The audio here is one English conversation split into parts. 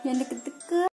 Jangan deket-deket.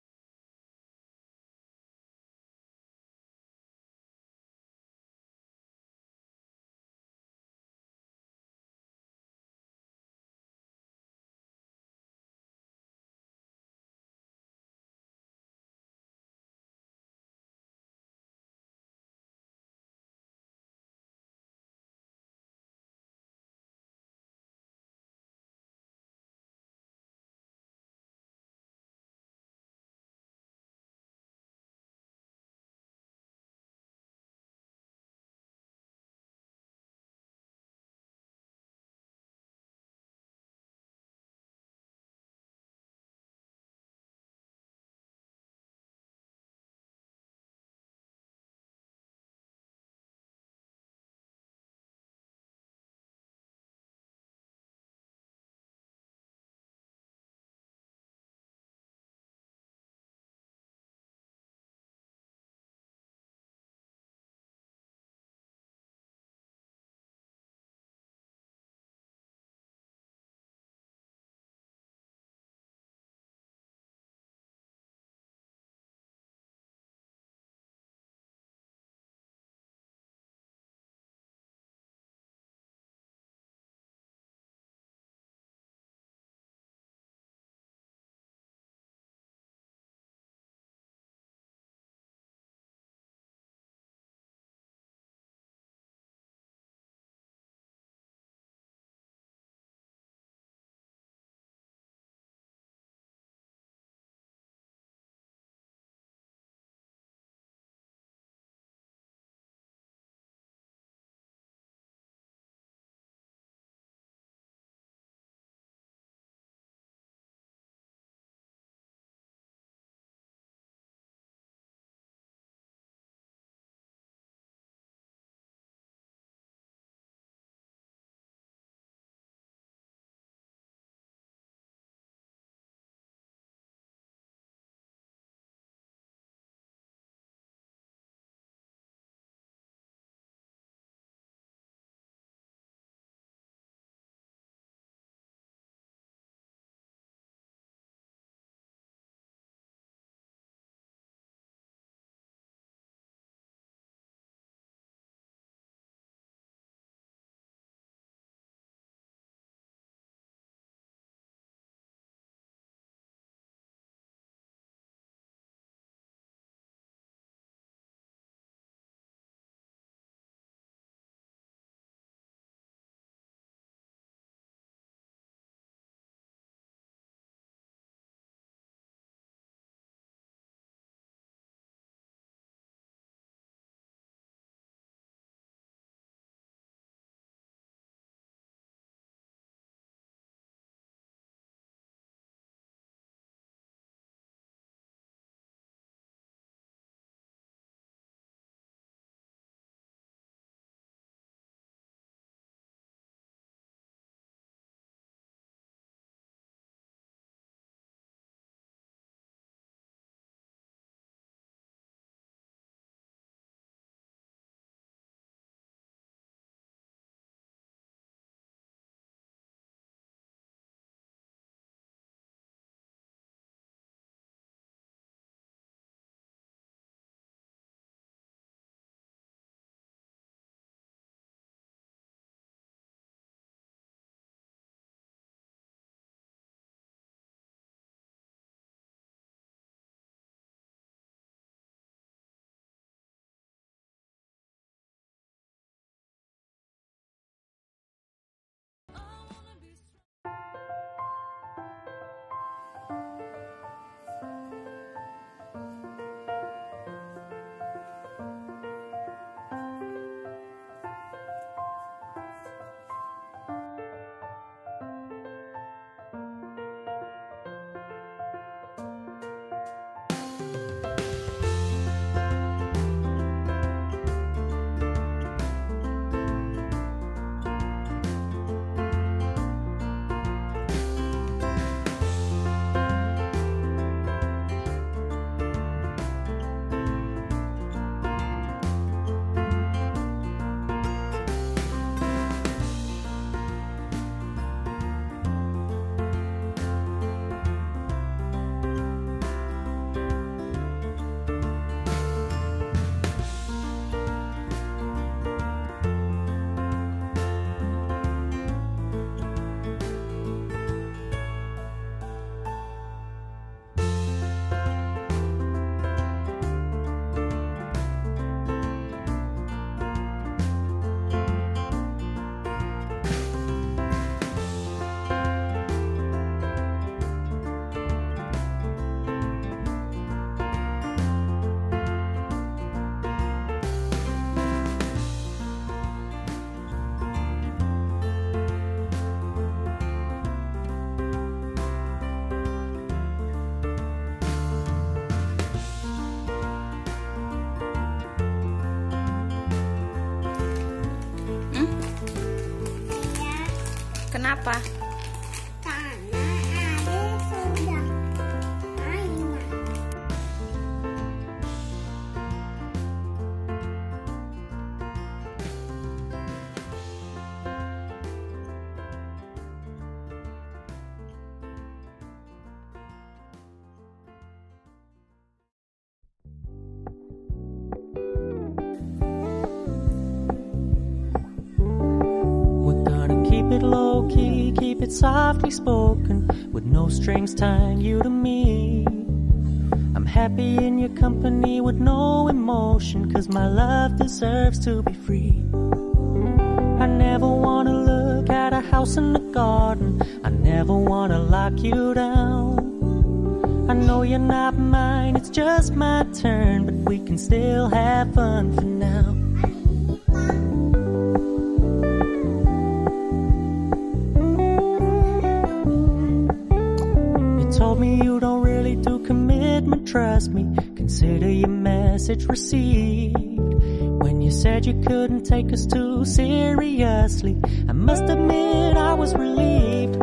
Kenapa? Karena Adik sudah main. Keep it low key, keep it softly spoken, with no strings tying you to me. I'm happy in your company with no emotion, 'cause my love deserves to be free. I never wanna look at a house in the garden, I never wanna lock you down. I know you're not mine, it's just my turn, but we can still have fun for now. Told me you don't really do commitment, trust me, consider your message received. When you said you couldn't take us too seriously, I must admit I was relieved.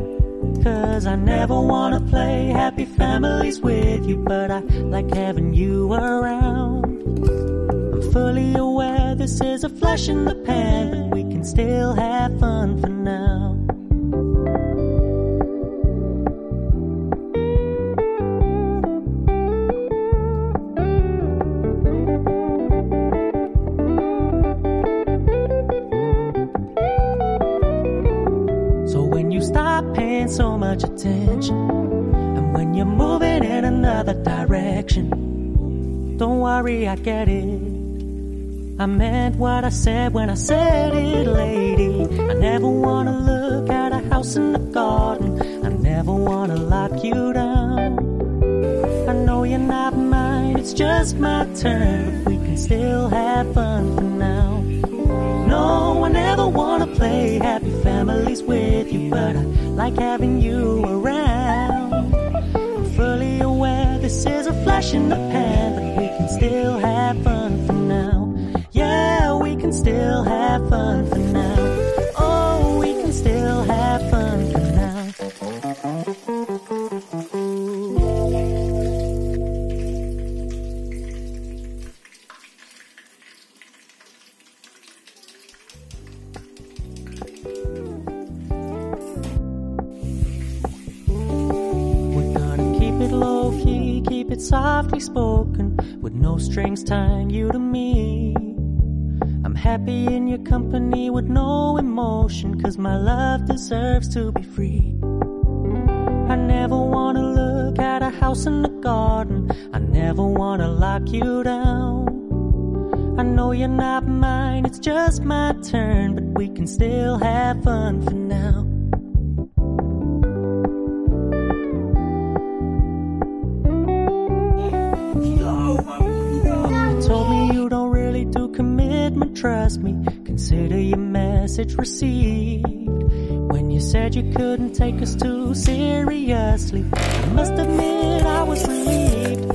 'Cause I never wanna play happy families with you, but I like having you around. I'm fully aware this is a flash in the pan, but we can still have fun for now. So much attention, and when you're moving in another direction, don't worry, I get it. I meant what I said when I said it, lady. I never wanna look at a house in the garden, I never wanna lock you down. I know you're not mine, it's just my turn, but we can still have fun for now. No, I never wanna play happy families with you, but I like having you around. I'm fully aware this is a flash in the pan, but we can still have fun for now. Yeah, we can still have fun for now. Oh, we can still have fun for now. Keep it softly spoken, with no strings tying you to me. I'm happy in your company with no emotion, 'cause my love deserves to be free. I never wanna look at a house in the garden, I never wanna lock you down. I know you're not mine, it's just my turn, but we can still have fun for now. Told me you don't really do commitment, trust me, consider your message received. When you said you couldn't take us too seriously, I must admit I was relieved.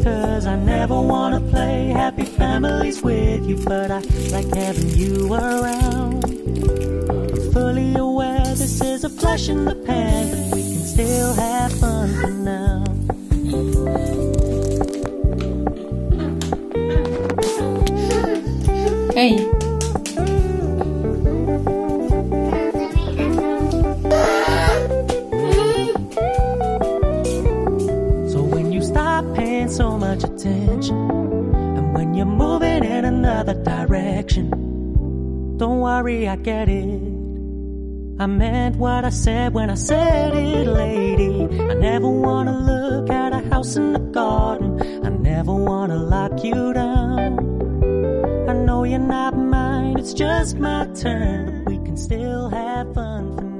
'Cause I never wanna play happy families with you, but I like having you around. I'm fully aware this is a flash in the pan, but we can still have fun for now. Hey. So when you stop paying so much attention, and when you're moving in another direction, don't worry, I get it. I meant what I said when I said it, lady. I never wanna look at a house in the garden, I never wanna lock you down. I know you're not mine, it's just my turn, but we can still have fun for now.